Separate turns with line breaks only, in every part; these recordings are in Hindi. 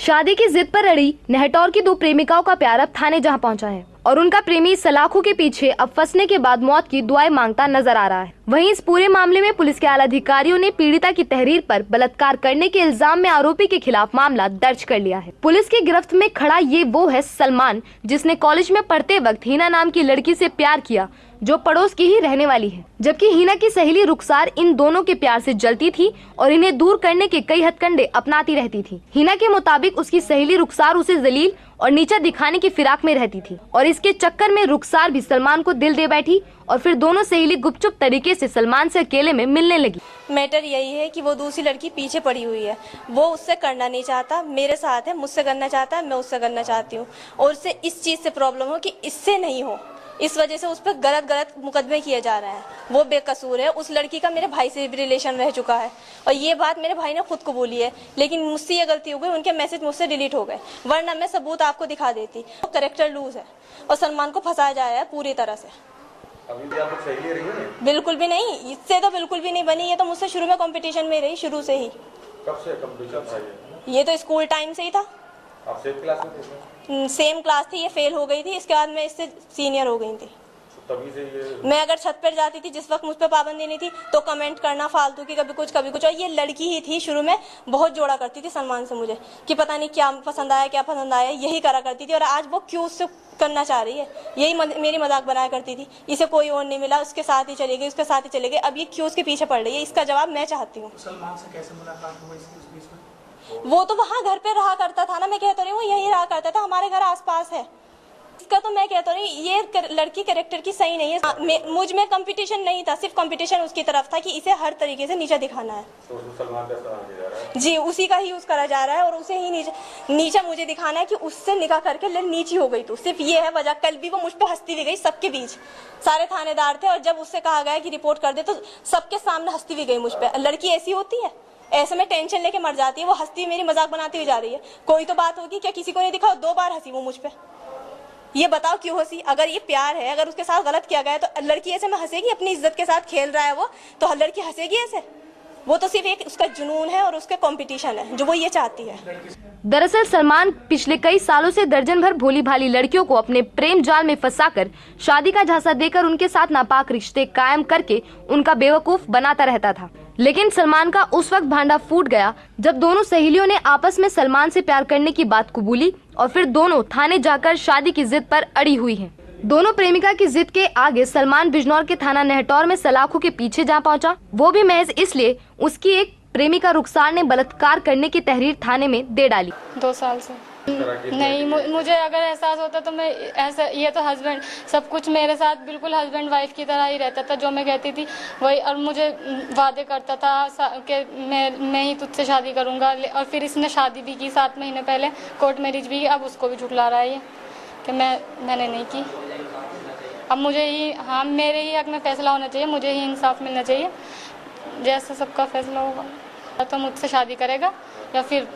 शादी की जिद पर अड़ी नेहटौर की दो प्रेमिकाओं का प्यार अब थाने जहां पहुंचा है और उनका प्रेमी सलाखों के पीछे अब फंसने के बाद मौत की दुआएं मांगता नजर आ रहा है। वहीं इस पूरे मामले में पुलिस के आला अधिकारियों ने पीड़िता की तहरीर पर बलात्कार करने के इल्जाम में आरोपी के खिलाफ मामला दर्ज कर लिया है। पुलिस की गिरफ्त में खड़ा ये वो है सलमान, जिसने कॉलेज में पढ़ते वक्त हिना नाम की लड़की से प्यार किया जो पड़ोस की ही रहने वाली है, जबकि हिना की सहेली रुखसार इन दोनों के प्यार से जलती थी और इन्हें दूर करने के कई हथकंडे अपनाती रहती थी। हिना के मुताबिक उसकी सहेली रुखसार उसे जलील और नीचा दिखाने की फिराक में रहती थी और इसके चक्कर में रुखसार भी सलमान को दिल दे बैठी और फिर दोनों सहेली गुपचुप तरीके से सलमान से अकेले में मिलने लगी।
मैटर यही है कि वो दूसरी लड़की पीछे पड़ी हुई है, वो उससे करना नहीं चाहता, मेरे साथ है, मुझसे करना चाहता है, मैं उससे करना चाहती हूँ और उससे इस चीज से प्रॉब्लम हो कि इससे नहीं हो, इस वजह से उस पर गलत मुकदमे किए जा रहे हैं। वो बेकसूर है। उस लड़की का मेरे भाई से भी रिलेशन रह चुका है और ये बात मेरे भाई ने खुद को बोली है, लेकिन मुझसे ये गलती हो गई, उनके मैसेज मुझसे डिलीट हो गए, वरना मैं सबूत आपको दिखा देती। वो कैरेक्टर लूज है और सलमान को फंसाया जाया है पूरी तरह से।
अभी भी आप सही रही है?
बिल्कुल भी नहीं, इससे तो बिल्कुल भी नहीं बनी। ये तो मुझसे शुरू में कंपटीशन में रही, शुरू से ही।
कब से कंपटीशन था
ये तो स्कूल टाइम से ही था।
आप सेम क्लास में थे?
सेम क्लास थी, ये फेल हो गई थी, इसके बाद मैं इससे सीनियर हो गई थी।
तभी से ये
मैं अगर छत पर जाती थी जिस वक्त मुझ पर पाबंदी नहीं थी तो कमेंट करना फालतू की, कभी कुछ और ये लड़की ही थी शुरू में बहुत जोड़ा करती थी सलमान से मुझे कि पता नहीं क्या पसंद आया, यही करा करती थी। और आज वो क्यों उससे करना चाह रही है, यही मेरी मजाक बनाया करती थी। इसे कोई और नहीं मिला, उसके साथ ही चले गई, उसके साथ ही चले गए, अब ये क्यों उसके पीछे पड़ रही है, इसका जवाब मैं चाहती हूँ।
सलमान से कैसे मुलाकात हुई इस बीच में?
वो तो वहाँ घर पे रहा करता था ना, मैं कहता रही हूँ यही रहा करता था, हमारे घर आसपास है। इसका तो मैं कहता रही ये लड़की कैरेक्टर की सही नहीं है। मुझ में कंपटीशन नहीं था, सिर्फ कंपटीशन उसकी तरफ था कि इसे हर तरीके से नीचा दिखाना है।
तो सलमान का सलाह दे रहा है?
जी, उसी का ही यूज करा जा रहा है और उसे ही नीचा मुझे दिखाना है कि उससे निकाह करके नीची हो गई। तो सिर्फ ये है वजह। कल भी वो मुझ पर हंसती भी गई, सबके बीच सारे थानेदार थे और जब उससे कहा गया कि रिपोर्ट कर दे तो सबके सामने हंसती भी गई मुझ पर। लड़की ऐसी होती है, ऐसे में टेंशन लेके मर जाती है। वो हंसती मेरी मजाक बनाती हुई जा रही है। कोई तो बात होगी क्या, किसी को नहीं दिखा? 2 बार हंसी वो मुझ पे। ये बताओ क्यों हंसी? अगर ये प्यार है, अगर उसके साथ गलत किया गया है तो लड़की ऐसे में हंसेगी? अपनी इज्जत के साथ खेल रहा है वो, तो लड़की हंसेगी ऐसे? वो तो सिर्फ एक उसका जुनून है और उसके कंपटीशन है जो वो ये चाहती है।
दरअसल सलमान पिछले कई सालों से दर्जन भर भोली भाली लड़कियों को अपने प्रेम जाल में फंसाकर शादी का झांसा देकर उनके साथ नापाक रिश्ते कायम करके उनका बेवकूफ बनाता रहता था। लेकिन सलमान का उस वक्त भांडा फूट गया जब दोनों सहेलियों ने आपस में सलमान से प्यार करने की बात कबूली और फिर दोनों थाने जाकर शादी की जिद पर अड़ी हुई हैं। दोनों प्रेमिका की जिद के आगे सलमान बिजनौर के थाना नेहटौर में सलाखों के पीछे जा पहुंचा, वो भी महज इसलिए उसकी एक प्रेमिका रुखसार ने बलात्कार करने की तहरीर थाने में दे डाली।
2 साल से नहीं, मुझे अगर एहसास होता तो मैं ऐसा, ये तो हस्बैंड सब कुछ मेरे साथ बिल्कुल हस्बैंड वाइफ की तरह ही रहता था, जो मैं कहती थी वही, और मुझे वादे करता था कि मैं ही तुझसे शादी करूंगा। और फिर इसने शादी भी की 7 महीने पहले, कोर्ट मैरिज भी, अब उसको भी झुठला रहा है ये कि मैंने नहीं की। अब मुझे ही, हाँ, मेरे ही हक में फैसला होना चाहिए, मुझे ही इंसाफ मिलना चाहिए। जैसा सबका फैसला होगा तो मुझसे शादी करेगा या फिर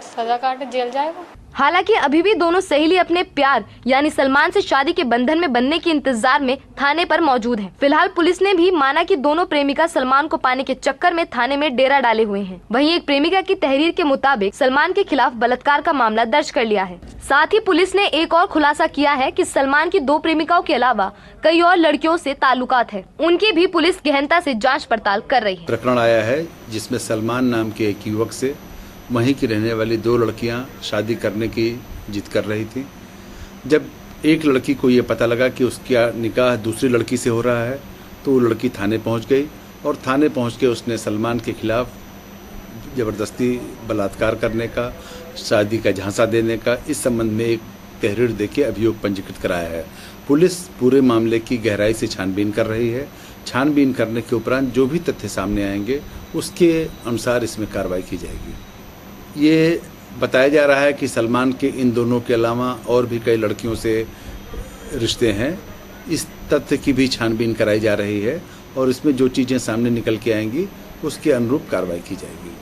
सजा काटे जेल जाएगा।
हालांकि अभी भी दोनों सहेली अपने प्यार यानी सलमान से शादी के बंधन में बनने के इंतजार में थाने पर मौजूद हैं। फिलहाल पुलिस ने भी माना कि दोनों प्रेमिका सलमान को पाने के चक्कर में थाने में डेरा डाले हुए हैं। वहीं एक प्रेमिका की तहरीर के मुताबिक सलमान के खिलाफ बलात्कार का मामला दर्ज कर लिया है। साथ ही पुलिस ने एक और खुलासा किया है कि सलमान की 2 प्रेमिकाओं के अलावा कई और लड़कियों से ताल्लुकात है, उनकी भी पुलिस गहनता से जाँच पड़ताल कर रही है।
प्रकरण आया है जिसमें सलमान नाम के एक युवक से वहीं की रहने वाली 2 लड़कियां शादी करने की जिद कर रही थी। जब एक लड़की को ये पता लगा कि उसका निकाह दूसरी लड़की से हो रहा है तो वो लड़की थाने पहुंच गई और थाने पहुंच के उसने सलमान के खिलाफ ज़बरदस्ती बलात्कार करने का, शादी का झांसा देने का, इस संबंध में एक तहरीर देके अभियोग पंजीकृत कराया है। पुलिस पूरे मामले की गहराई से छानबीन कर रही है। छानबीन करने के उपरांत जो भी तथ्य सामने आएंगे उसके अनुसार इसमें कार्रवाई की जाएगी। ये बताया जा रहा है कि सलमान के इन दोनों के अलावा और भी कई लड़कियों से रिश्ते हैं। इस तथ्य की भी छानबीन कराई जा रही है और इसमें जो चीज़ें सामने निकल के आएंगी उसके अनुरूप कार्रवाई की जाएगी।